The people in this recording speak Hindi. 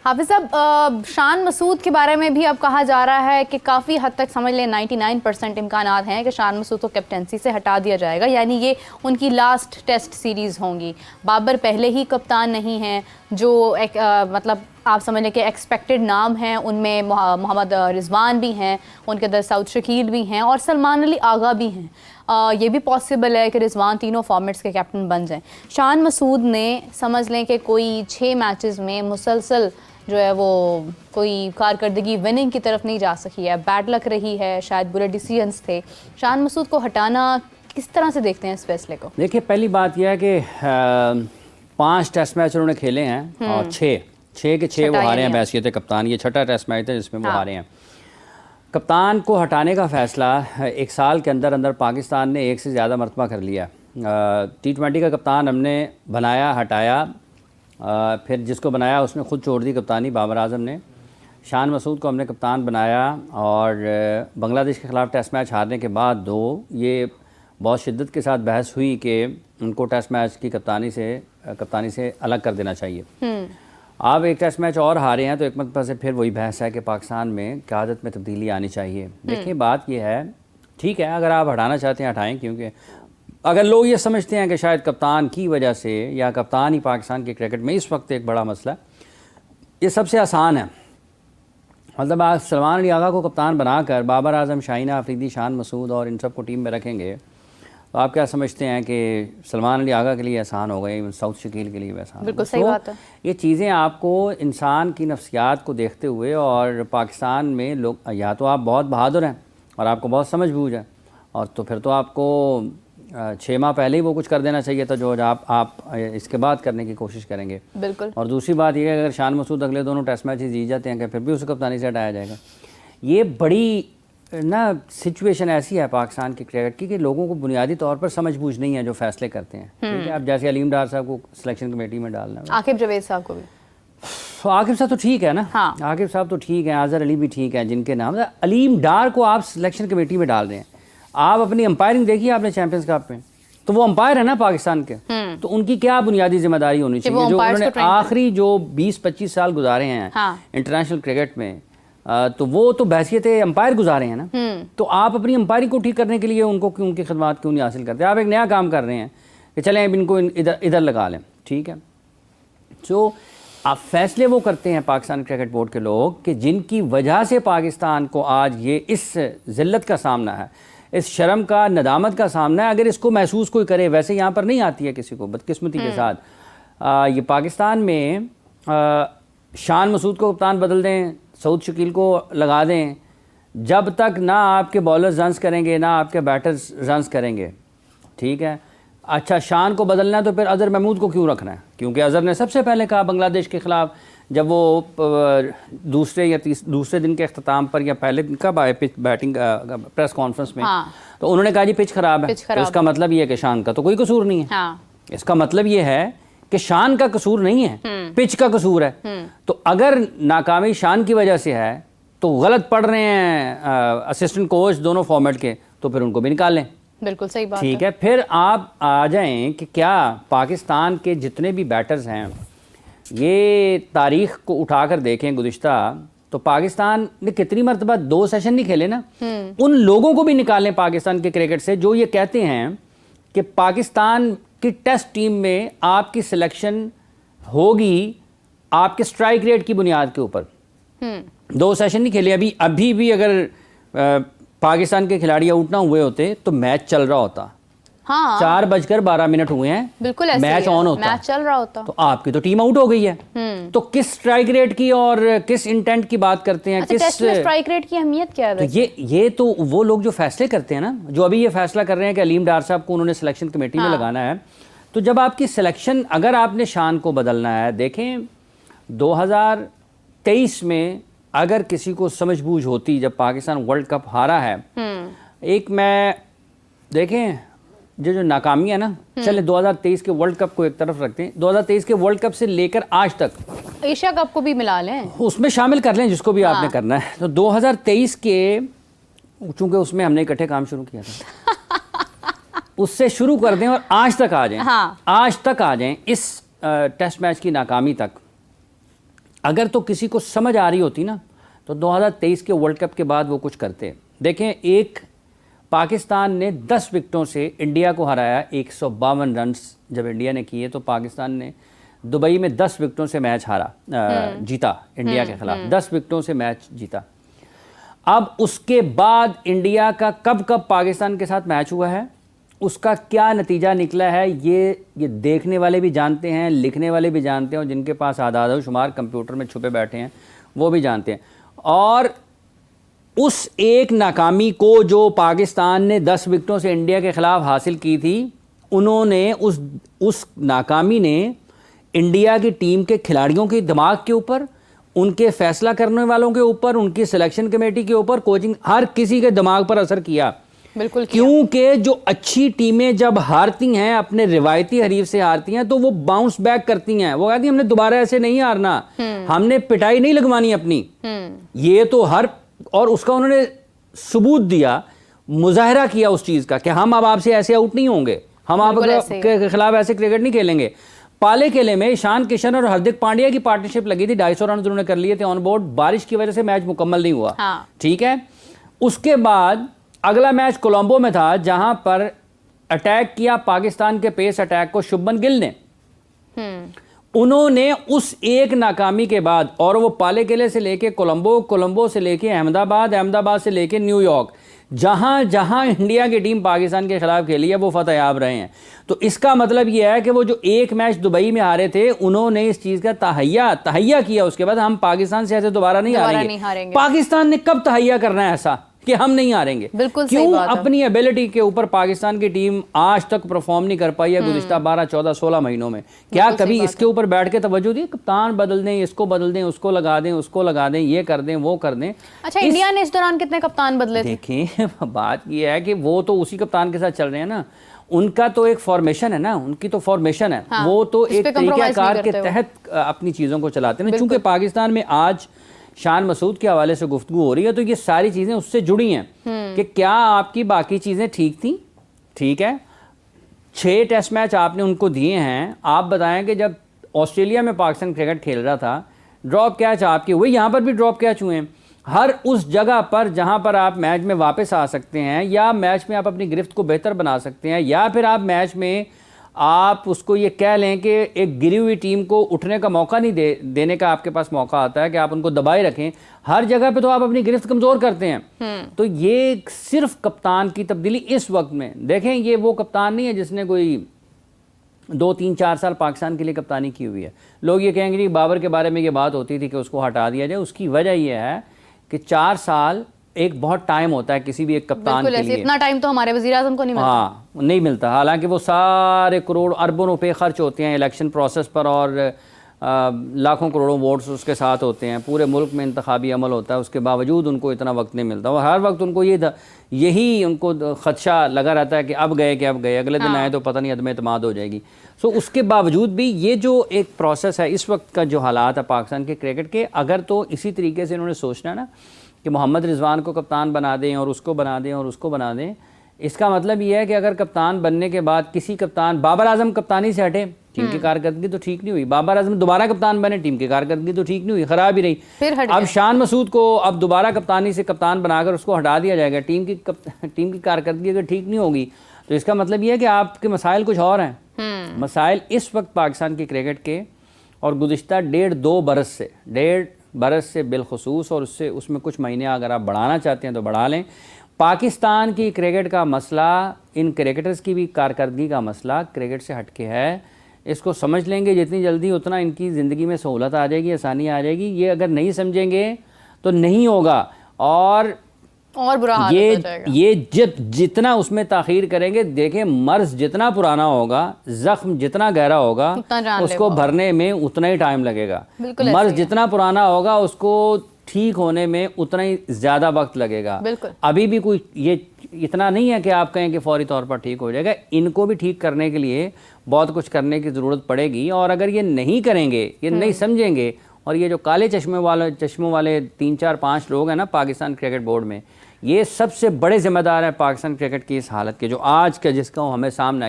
हाफिज साहब, शान मसूद के बारे में भी अब कहा जा रहा है कि काफ़ी हद तक समझ लें 99% इम्कानात हैं कि शान मसूद को कैप्टनसी से हटा दिया जाएगा, यानी ये उनकी लास्ट टेस्ट सीरीज़ होंगी। बाबर पहले ही कप्तान नहीं हैं, जो मतलब आप समझ लें कि एक्सपेक्टेड नाम हैं, उनमें मोहम्मद रिजवान भी हैं, उनके अंदर सऊद शकील भी हैं और सलमान अली आगा भी हैं। ये भी पॉसिबल है कि रिजवान तीनों फॉर्मेट्स के कैप्टन बन जाएं। शान मसूद ने समझ लें कि कोई 6 मैचेस में मुसलसल जो है वो कोई कारकर्दगी विनिंग की तरफ नहीं जा सकी है, बैड लक रही है, शायद बुरे डिसीजंस थे। शान मसूद को हटाना किस तरह से देखते हैं इस फैसले को? देखिए, पहली बात यह है कि 5 टेस्ट मैच उन्होंने खेले हैं और 6 के 6 वो हारे हैं बैसियत कप्तान। ये 6ठा टेस्ट मैच था जिसमें वो हारे हैं। कप्तान को हटाने का फ़ैसला 1 साल के अंदर अंदर पाकिस्तान ने 1 से ज़्यादा मरतबा कर लिया। T20 का कप्तान हमने बनाया, हटाया, फिर जिसको बनाया उसने ख़ुद छोड़ दी कप्तानी, बाबर आजम ने। शान मसूद को हमने कप्तान बनाया और बांग्लादेश के ख़िलाफ़ टेस्ट मैच हारने के बाद ये बहुत शिद्दत के साथ बहस हुई कि उनको टेस्ट मैच की कप्तानी से अलग कर देना चाहिए। अब 1 टेस्ट मैच और हारे हैं तो एक मतलब से फिर वही बहस है कि पाकिस्तान में क़यादत में तब्दीली आनी चाहिए। देखिए, बात यह है, ठीक है, अगर आप हटाना चाहते हैं हटाएं, क्योंकि अगर लोग ये समझते हैं कि शायद कप्तान की वजह से या कप्तान ही पाकिस्तान के क्रिकेट में इस वक्त एक बड़ा मसला है, ये सबसे आसान है। मतलब आप सलमान अली आगा को कप्तान बनाकर बाबर आजम, शाहीना अफरीदी, शान मसूद और इन सब को टीम में रखेंगे तो आप क्या समझते हैं कि सलमान अली आगा के लिए आसान हो गए, सऊद शकील के लिए भी आसान? बिल्कुल सही बात है। ये चीज़ें आपको इंसान की नफ्सियात को देखते हुए, और पाकिस्तान में लोग, या तो आप बहुत बहादुर हैं और आपको बहुत समझ बूझ है, और तो फिर तो आपको 6 माह पहले ही वो कुछ कर देना चाहिए था जो आप इसके बाद करने की कोशिश करेंगे। बिल्कुल। और दूसरी बात यह है कि अगर शान मसूद अगले दोनों टेस्ट मैच जीत जाते हैं कि फिर भी उसे कप्तानी से हटाया जाएगा। ये बड़ी सिचुएशन ऐसी है पाकिस्तान के क्रिकेट की कि लोगों को बुनियादी तौर पर समझ बूझ नहीं है जो फैसले करते हैं। ठीक है, अब जैसे अलीम डार साहब को सिलेक्शन कमेटी में डालना है, आकिब जावेद साहब को भी, आकिब साहब तो ठीक है ना। हाँ। आकिब साहब तो ठीक है, अजहर अली भी ठीक है, जिनके नाम अलीम डार को आप सिलेक्शन कमेटी में डाल रहे हैं। आप अपनी अंपायरिंग देखिए आपने चैंपियंस कप में, तो वो अंपायर है ना पाकिस्तान के, तो उनकी क्या बुनियादी जिम्मेदारी होनी चाहिए जो उन्होंने आखिरी जो 20-25 साल गुजारे हैं इंटरनेशनल क्रिकेट में, तो वो तो बहसियत अंपायर गुजारे हैं ना। तो आप अपनी अंपायरिंग को ठीक करने के लिए उनकी खिदमत क्यों नहीं हासिल करते? आप एक नया काम कर रहे हैं कि चलें अब इनको इधर लगा लें, ठीक है। तो आप फैसले वो करते हैं पाकिस्तान क्रिकेट बोर्ड के लोग कि जिनकी वजह से पाकिस्तान को आज ये इस जिल्लत का सामना है, इस शर्म का, नदामत का सामना है। अगर इसको महसूस कोई करे, वैसे यहाँ पर नहीं आती है किसी को, बदकिस्मती के साथ। ये पाकिस्तान में शान मसूद को कप्तान बदल दें, सऊद शकील को लगा दें, जब तक ना आपके बॉलर्स रन्स करेंगे ना आपके बैटर्स रन्स करेंगे, ठीक है। अच्छा, शान को बदलना है तो फिर अजहर महमूद को क्यों रखना है? क्योंकि अजहर ने सबसे पहले कहा बांग्लादेश के ख़िलाफ़, जब वो दूसरे दिन के अख्ताम पर या पहले दिन का बैटिंग प्रेस कॉन्फ्रेंस में, तो उन्होंने कहा जी पिच ख़राब है, तो इसका मतलब ये है कि शान का तो कोई कसूर नहीं है। इसका मतलब ये है कि शान का कसूर नहीं है, पिच का कसूर है। तो अगर नाकामी शान की वजह से है तो गलत पढ़ रहे हैं असिस्टेंट कोच दोनों फॉर्मेट के, तो फिर उनको भी निकाल लें। बिल्कुल सही बात, ठीक है। फिर आप आ जाएं कि क्या पाकिस्तान के जितने भी बैटर्स हैं, ये तारीख को उठाकर देखें गुज़िश्ता, तो पाकिस्तान ने कितनी मरतबा 2 सेशन नहीं खेले ना। उन लोगों को भी निकालें पाकिस्तान के क्रिकेट से जो ये कहते हैं कि पाकिस्तान की टेस्ट टीम में आपकी सिलेक्शन होगी आपके स्ट्राइक रेट की बुनियाद के ऊपर। 2 सेशन नहीं खेले। अभी भी अगर पाकिस्तान के खिलाड़ी आउट ना हुए होते तो मैच चल रहा होता। हाँ, 4:12 हुए हैं, बिल्कुल मैच ऑन होता, मैच चल रहा होता, तो आपकी तो टीम आउट हो गई है। तो किस स्ट्राइक रेट की और किस इंटेंट की बात करते हैं? अच्छा, किस स्ट्राइक रेट की अहमियत क्या है? तो ये तो वो लोग जो फैसले करते हैं ना, जो अभी ये फैसला कर रहे हैं कि अलीम डार साहब को उन्होंने सिलेक्शन कमेटी में लगाना है, तो जब आपकी सिलेक्शन, अगर आपने शान को बदलना है, देखें 2023 में अगर किसी को समझ बूझ होती, जब पाकिस्तान वर्ल्ड कप हारा है, एक मैं देखें जो नाकामी है ना, चले 2023 के वर्ल्ड कप को एक तरफ रखते हैं, 2023 के वर्ल्ड कप से लेकर आज तक एशिया कप को भी मिला लें, उसमें शामिल कर लें जिसको भी आपने करना है। तो 2023 के, चूंकि उसमें हमने इकट्ठे काम शुरू किया था, उससे शुरू कर दें और आज तक आ जाएं। आज तक आ जाएं, इस टेस्ट मैच की नाकामी तक अगर तो किसी को समझ आ रही होती ना तो 2023 के वर्ल्ड कप के बाद वो कुछ करते। देखें, एक पाकिस्तान ने 10 विकेटों से इंडिया को हराया, 152 रन्स जब इंडिया ने किए तो पाकिस्तान ने दुबई में 10 विकेटों से मैच जीता इंडिया के खिलाफ, 10 विकेटों से मैच जीता। अब उसके बाद इंडिया का कब पाकिस्तान के साथ मैच हुआ है, उसका क्या नतीजा निकला है, ये देखने वाले भी जानते हैं, लिखने वाले भी जानते हैं, और जिनके पास आदाद शुमार कंप्यूटर में छुपे बैठे हैं वो भी जानते हैं। और उस एक नाकामी को जो पाकिस्तान ने 10 विकेटों से इंडिया के खिलाफ हासिल की थी, उन्होंने उस नाकामी ने इंडिया की टीम के खिलाड़ियों के दिमाग के ऊपर, उनके फैसला करने वालों के ऊपर, उनकी सिलेक्शन कमेटी के ऊपर, कोचिंग, हर किसी के दिमाग पर असर किया। बिल्कुल, क्योंकि जो अच्छी टीमें जब हारती हैं, अपने रिवायती हरीफ से हारती हैं, तो वो बाउंस बैक करती हैं। वो कहती हैं हमने दोबारा ऐसे नहीं हारना, हमने पिटाई नहीं लगवानी अपनी। ये तो और उसका उन्होंने सबूत दिया, मुजाहरा किया उस चीज का कि हम अब आपसे ऐसे आउट नहीं होंगे, हम आपके खिलाफ ऐसे क्रिकेट नहीं खेलेंगे। पाले खेले में ईशान किशन और हार्दिक पांड्या की पार्टनरशिप लगी थी, 250 रन उन्होंने कर लिए थे ऑन बोर्ड। बारिश की वजह से मैच मुकम्मल नहीं हुआ। ठीक है, उसके बाद अगला मैच कोलंबो में था, जहां पर अटैक किया पाकिस्तान के पेस अटैक को शुभमन गिल ने। उन्होंने उस एक नाकामी के बाद, और वो पाले किले से लेके कोलंबो, कोलंबो से लेके अहमदाबाद, अहमदाबाद से लेके न्यूयॉर्क, जहां जहां इंडिया की टीम पाकिस्तान के खिलाफ खेली है वो फतेहयाब रहे हैं। तो इसका मतलब यह है कि वो जो एक मैच दुबई में हारे थे, उन्होंने इस चीज का तहैया किया। उसके बाद हम पाकिस्तान से ऐसे दोबारा नहीं हारेंगे। पाकिस्तान ने कब तहैया करना है ऐसा कि हम नहीं हारेंगे? बिल्कुल क्यों अपनी एबिलिटी के ऊपर पाकिस्तान की टीम आज तक परफॉर्म नहीं कर पाई है गुज़िश्ता 12, 14, 16 महीनों में? क्या कभी इसके ऊपर बैठ के तवज्जो दी? कप्तान बदल दें, इसको बदल दें, उसको लगा दें, उसको लगा दें, ये कर दें, वो कर दें। अच्छा, इंडिया ने इस दौरान कितने कप्तान बदले थे? देखिए, बात ये है कि वो तो उसी कप्तान के साथ चल रहे हैं ना, उनका तो एक फॉर्मेशन है ना, उनकी तो फॉर्मेशन है। हाँ, वो तो एक तरीक़ाकार के तहत अपनी चीज़ों को चलाते हैं। चूंकि पाकिस्तान में आज शान मसूद के हवाले से गुफ्तगू हो रही है, तो ये सारी चीज़ें उससे जुड़ी हैं कि क्या आपकी बाकी चीज़ें ठीक थी? ठीक है, 6 टेस्ट मैच आपने उनको दिए हैं। आप बताएं कि जब ऑस्ट्रेलिया में पाकिस्तान क्रिकेट खेल रहा था, ड्रॉप कैच आपके हुए, यहाँ पर भी ड्रॉप कैच हुए हैं। हर उस जगह पर जहाँ पर आप मैच में वापस आ सकते हैं, या मैच में आप अपनी गिरफ्त को बेहतर बना सकते हैं, या फिर आप मैच में आप उसको ये कह लें कि एक गिरी हुई टीम को उठने का मौका नहीं देने का आपके पास मौका आता है कि आप उनको दबाए रखें। हर जगह पे तो आप अपनी गिरफ्त कमज़ोर करते हैं। तो ये सिर्फ कप्तान की तब्दीली इस वक्त में देखें, ये वो कप्तान नहीं है जिसने कोई 2, 3, 4 साल पाकिस्तान के लिए कप्तानी की हुई है। लोग ये कहेंगे कि बाबर के बारे में ये बात होती थी कि उसको हटा दिया जाए। उसकी वजह यह है कि 4 साल एक बहुत टाइम होता है किसी भी एक कप्तान के लिए। इतना टाइम तो हमारे वज़ीर आज़म को नहीं मिलता। हाँ, नहीं मिलता। हालांकि वो सारे करोड़ अरबों रुपए खर्च होते हैं इलेक्शन प्रोसेस पर, और लाखों करोड़ों वोट्स उसके साथ होते हैं। पूरे मुल्क में इंतखाबी अमल होता है, उसके बावजूद उनको इतना वक्त नहीं मिलता। और हर वक्त उनको यही उनको खदशा लगा रहता है कि अब गए, अगले दिन आए तो पता नहीं अदम एतमाद हो जाएगी। सो उसके बावजूद भी ये जो एक प्रोसेस है, इस वक्त का जो हालात है पाकिस्तान के क्रिकेट के, अगर तो इसी तरीके से इन्होंने सोचना है ना कि मोहम्मद रिजवान को कप्तान बना दें और उसको बना दें और उसको बना दें, इसका मतलब ये है कि अगर कप्तान बनने के बाद किसी कप्तान, बाबर आजम कप्तानी से हटे, टीम की कारकर्दगी तो ठीक नहीं हुई। बाबर आजम दोबारा कप्तान बने, टीम की कारकर्दगी तो ठीक नहीं हुई, खराब ही रही। अब शान मसूद को अब दोबारा कप्तानी से कप्तान बनाकर उसको हटा दिया जाएगा। टीम की कारकर्दगी अगर ठीक नहीं होगी तो इसका मतलब ये है कि आपके मसाइल कुछ और हैं। मसाइल इस वक्त पाकिस्तान की क्रिकेट के, और गुज़िश्ता 1.5-2 बरस से बिलखसूस, और उसमें कुछ महीने अगर आप बढ़ाना चाहते हैं तो बढ़ा लें। पाकिस्तान की क्रिकेट का मसला, इन क्रिकेटर्स की भी कारकर्दगी का मसला क्रिकेट से हटके है। इसको समझ लेंगे जितनी जल्दी उतना इनकी ज़िंदगी में सहूलत आ जाएगी, आसानी आ जाएगी। ये अगर नहीं समझेंगे तो नहीं होगा, और बुरा हाल हो जाएगा। ये जितना उसमें ताख़ीर करेंगे, देखें मर्ज़ जितना पुराना होगा, ज़ख्म जितना गहरा होगा, उसको भरने में उतना ही टाइम लगेगा। मर्ज़ जितना पुराना होगा, उसको ठीक होने में उतना ही ज़्यादा वक्त लगेगा। अभी भी कोई ये इतना नहीं है कि आप कहें कि फौरी तौर पर ठीक हो जाएगा। इनको भी ठीक करने के लिए बहुत कुछ करने की ज़रूरत पड़ेगी, और अगर ये नहीं करेंगे, ये नहीं समझेंगे, और ये जो काले चश्मों वाले 3, 4, 5 लोग हैं ना पाकिस्तान क्रिकेट बोर्ड में, ये सबसे बड़े जिम्मेदार हैं पाकिस्तान क्रिकेट की इस हालत के, जो आज का जिसका हमें सामना